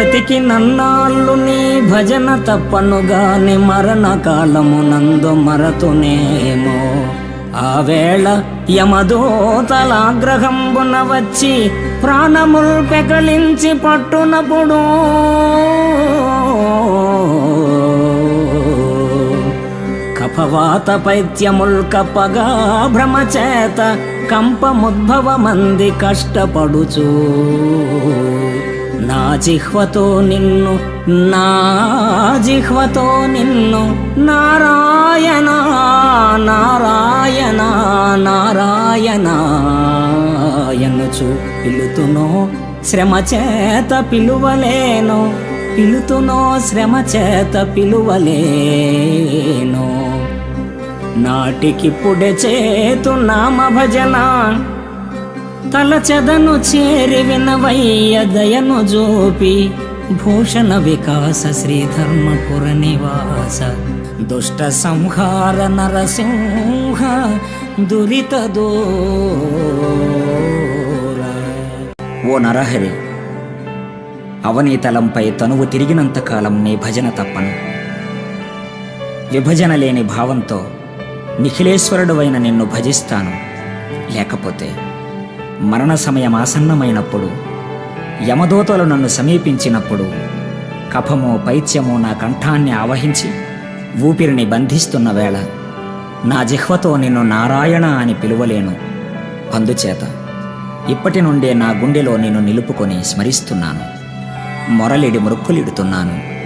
బ్రతికి నన్నాళ్ళు నీ భజన తప్పనుగాని మరణ కాలమునందు మరతునేమో. ఆ వేళ యమదూతలాగ్రహంబున వచ్చి ప్రాణముల్ పెకలించి పట్టునప్పుడు కఫవాత పైత్యముల్ కప్పగా భ్రమచేత కంపముద్భవమంది కష్టపడుచు నా జిహ్వతో నిన్ను నారాయణ నారాయణ నారాయణ ఎన్నుచు పిలుతునో శ్రమ చేత పిలువలేను. నాటికిప్పుడే చేతు నామ భజన తలచెదను చేరి వినవయ్య దయను జోపి. భూషణ వికాస శ్రీధర్మపుర నివాస దుష్ట సంహార నరసింహ దురిత దూర. ఓ నరహరి, అవనీతలంపై తనువు తిరిగినంతకాలం నీ భజన తప్పను. విభజన లేని భావంతో నిఖిలేశ్వరుడువైన నిన్ను భజిస్తాను. లేకపోతే మరణ సమయం ఆసన్నమైనప్పుడు, యమదూతలు నన్ను సమీపించినప్పుడు కఫమో పైత్యమో నా కంఠాన్ని ఆవహించి ఊపిరిని బంధిస్తున్న వేళ నా జిహ్వతో నిన్ను నారాయణ అని పిలువలేను. అందుచేత ఇప్పటి నుండే నా గుండెలో నిన్ను నిలుపుకొని స్మరిస్తున్నాను, మొరలిడి మృక్కులిడుతున్నాను.